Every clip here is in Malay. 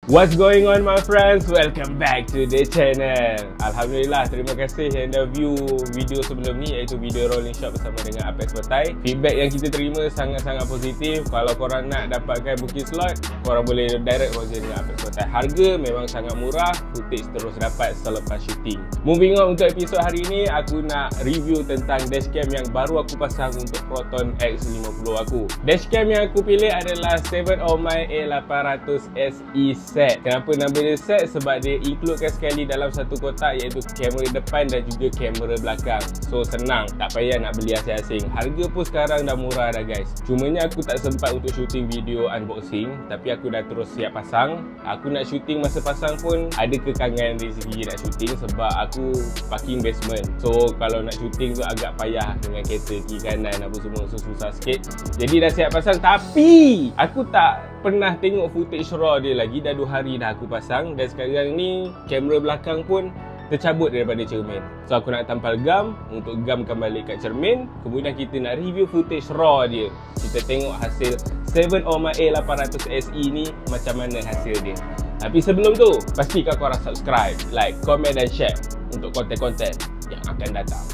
What's going on my friends? Welcome back to the channel. Alhamdulillah, terima kasih yang dah view video sebelum ni, iaitu video rolling shot bersama dengan Apex Batai. Feedback yang kita terima sangat-sangat positif. Kalau korang nak dapatkan booking slot, korang boleh direct contact dengan Apex Batai. Harga memang sangat murah, footage terus dapat selepas shooting. Moving on untuk episod hari ni, aku nak review tentang dashcam yang baru aku pasang untuk Proton X50 aku. Dashcam yang aku pilih adalah 7OMI A800 SE set. Kenapa nama dia set? Sebab dia includekan sekali dalam satu kotak, iaitu kamera depan dan juga kamera belakang. So senang, tak payah nak beli asing-asing. Harga pun sekarang dah murah dah guys. Cumanya aku tak sempat untuk shooting video unboxing, tapi aku dah terus siap pasang. Aku nak shooting masa pasang pun ada kekangan dari segi nak shooting sebab aku parking basement. So kalau nak shooting tu agak payah dengan kereta kiri kanan apa semua, so susah sikit. Jadi dah siap pasang, tapi aku tak pernah tengok footage raw dia lagi. Dah 2 hari dah aku pasang dan sekarang ni kamera belakang pun tercabut daripada cermin. So aku nak tampal gam untuk gamkan balik kat cermin. Kemudian kita nak review footage raw dia. Kita tengok hasil 7OMI A800 SE ni macam mana hasil dia. Tapi sebelum tu, pastikan korang subscribe, like, komen dan share untuk konten-konten yang akan datang.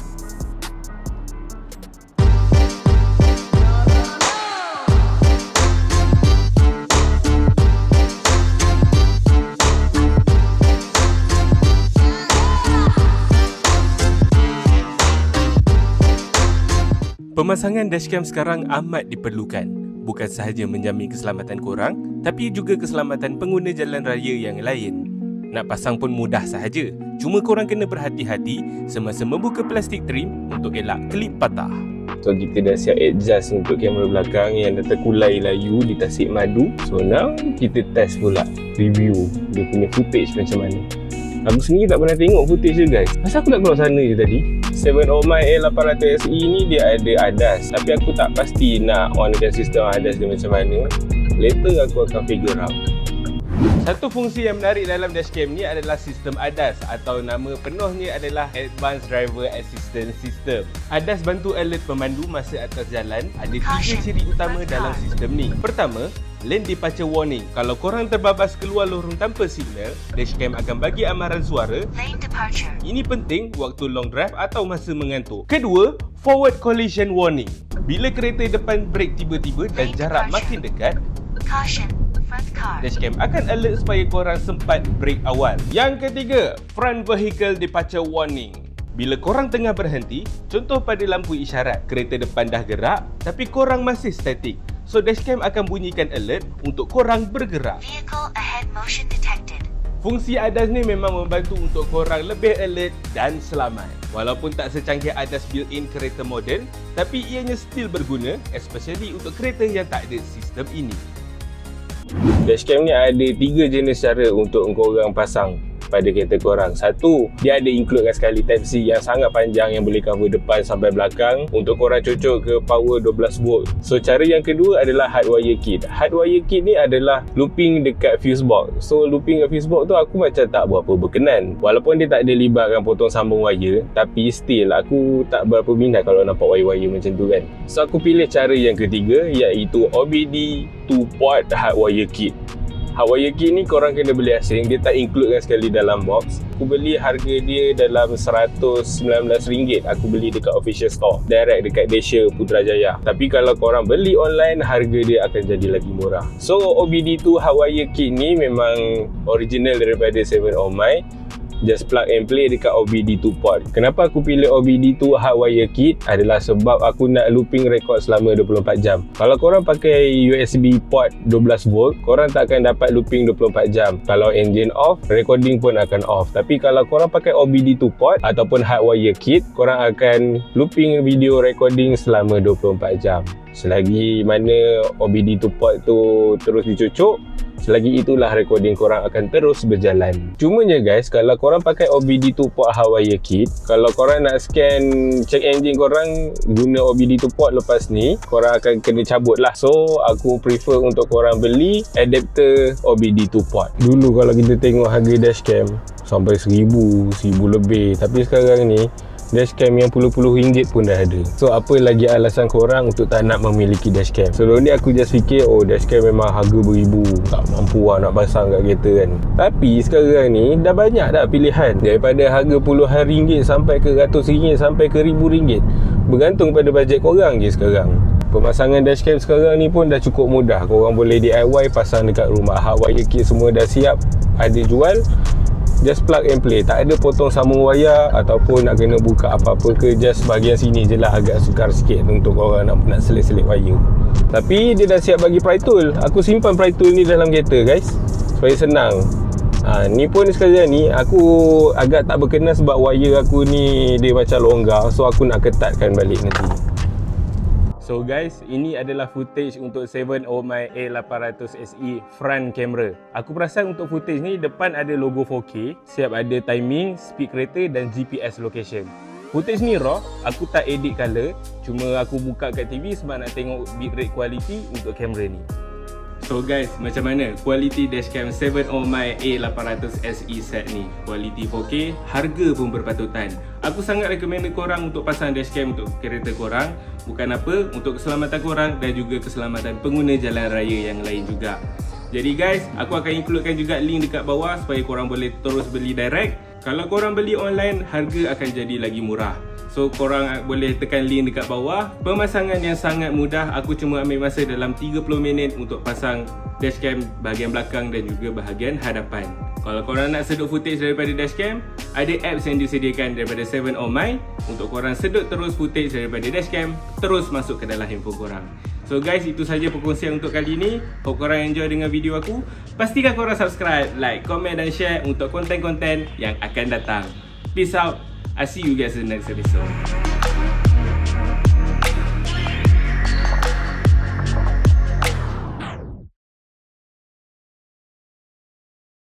Pemasangan dashcam sekarang amat diperlukan. Bukan sahaja menjamin keselamatan korang, tapi juga keselamatan pengguna jalan raya yang lain. Nak pasang pun mudah sahaja. Cuma korang kena berhati-hati semasa membuka plastik trim untuk elak klip patah. So kita dah siap adjust untuk kamera belakang yang dah terkulai layu di tasik madu. So now kita test pula, review dia punya footage macam mana. Aku sendiri tak pernah tengok footage dia guys. Masa aku nak keluar sana je tadi. 7OMI A800 SE ni dia ada ADAS, tapi aku tak pasti nak onkan sistem ADAS dia macam mana. Later aku akan figure out. Satu fungsi yang menarik dalam dashcam ni adalah sistem ADAS, atau nama penuhnya adalah Advanced Driver Assistance System. ADAS bantu alert pemandu masa atas jalan. Ada 3 ciri utama dalam sistem ni. Pertama, lane departure warning. Kalau korang terbabas keluar lorong tanpa signal, dashcam akan bagi amaran suara lane departure. Ini penting waktu long drive atau masa mengantuk. Kedua, forward collision warning. Bila kereta depan brake tiba-tiba dan jarak makin dekat, caution, front car. Dashcam akan alert supaya korang sempat brake awal. Yang ketiga, front vehicle departure warning. Bila korang tengah berhenti, contoh pada lampu isyarat, kereta depan dah gerak tapi korang masih statik. So dashcam akan bunyikan alert untuk korang bergerak. Vehicle ahead motion detected. Fungsi ADAS ni memang membantu untuk korang lebih alert dan selamat. Walaupun tak secanggih ADAS built-in kereta moden, tapi ianya still berguna, especially untuk kereta yang tak ada sistem ini. Dashcam ni ada 3 jenis cara untuk korang pasang pada kereta korang. Satu, dia ada includekan sekali Type-C yang sangat panjang yang boleh cover depan sampai belakang untuk korang cocok ke power 12V. So cara yang kedua adalah hardwire kit. Hardwire kit ni adalah looping dekat fuse box. So looping kat fuse box tu aku macam tak berapa berkenan. Walaupun dia tak ada libatkan potong sambung wire, tapi still aku tak berapa minat kalau nampak wire-wire macam tu kan. So aku pilih cara yang ketiga, iaitu OBD 2-port hardwire kit. Hardwire kit ni korang kena beli asing, dia tak includekan sekali dalam box. Aku beli harga dia dalam RM119. Aku beli dekat official store, direct dekat Desya Putrajaya. Tapi kalau korang beli online, harga dia akan jadi lagi murah. So OBD2 hardwire kit ni memang original daripada 7OMI. Just plug and play dekat OBD2 port. Kenapa aku pilih OBD2 hardwire kit adalah sebab aku nak looping record selama 24 jam. Kalau korang pakai USB port 12V, korang tak akan dapat looping 24 jam. Kalau engine off, recording pun akan off. Tapi kalau korang pakai OBD2 port ataupun hardwire kit, korang akan looping video recording selama 24 jam. Selagi mana OBD2 port tu terus dicucuk, selagi itulah recording korang akan terus berjalan. Cumanya guys, kalau korang pakai OBD2 port hardwire kit, kalau korang nak scan check engine korang guna OBD2 port lepas ni, korang akan kena cabut lah. So aku prefer untuk korang beli adapter OBD2 port. Dulu kalau kita tengok harga dashcam sampai 1000 lebih, tapi sekarang ni Dashcam yang puluh-puluh ringgit pun dah ada. So apa lagi alasan korang untuk tak nak memiliki dashcam? Sebelum ni aku just fikir, oh dashcam memang harga beribu, tak mampu lah nak pasang kat kereta kan. Tapi sekarang ni dah banyak dah pilihan, daripada harga puluhan ringgit sampai ke ratus ringgit sampai ke ribu ringgit, bergantung pada bajet korang je sekarang. Pemasangan dashcam sekarang ni pun dah cukup mudah. Korang boleh DIY, pasang dekat rumah. Hardwire kit semua dah siap, ada jual. Just plug and play, tak ada potong sambung wayar ataupun nak kena buka apa-apa ke. Just bahagian sini je lah agak sukar sikit untuk korang nak selit-selit wayar. Tapi dia dah siap bagi pry tool. Aku simpan pry tool ni dalam kereta guys, supaya senang. Ni pun sekarang ni aku agak tak berkenan sebab wayar aku ni dia macam longgar. So aku nak ketatkan balik nanti. So guys, ini adalah footage untuk 7OMI A800 SE front camera. Aku perasan untuk footage ni depan ada logo 4K, siap ada timing, speed kereta dan GPS location. Footage ni raw, aku tak edit color, cuma aku buka kat TV sebab nak tengok bitrate quality untuk kamera ni. So guys, macam mana kualiti dashcam 7OMI A800 SE set ni? Kualiti 4K, harga pun berpatutan. Aku sangat recommend korang untuk pasang dashcam untuk kereta korang. Bukan apa, untuk keselamatan korang dan juga keselamatan pengguna jalan raya yang lain juga. Jadi guys, aku akan includekan juga link dekat bawah supaya korang boleh terus beli direct. Kalau korang beli online, harga akan jadi lagi murah. So korang boleh tekan link dekat bawah. Pemasangan yang sangat mudah. Aku cuma ambil masa dalam 30 minit untuk pasang dashcam bahagian belakang dan juga bahagian hadapan. Kalau korang nak sedut footage daripada dashcam, ada apps yang disediakan daripada 7OMI untuk korang sedut terus footage daripada dashcam terus masuk ke dalam handphone korang. So guys, itu saja perkongsian untuk kali ini. Hope korang enjoy dengan video aku. Pastikan korang subscribe, like, komen dan share untuk konten-konten yang akan datang. Peace out. I see you guys in the next episode.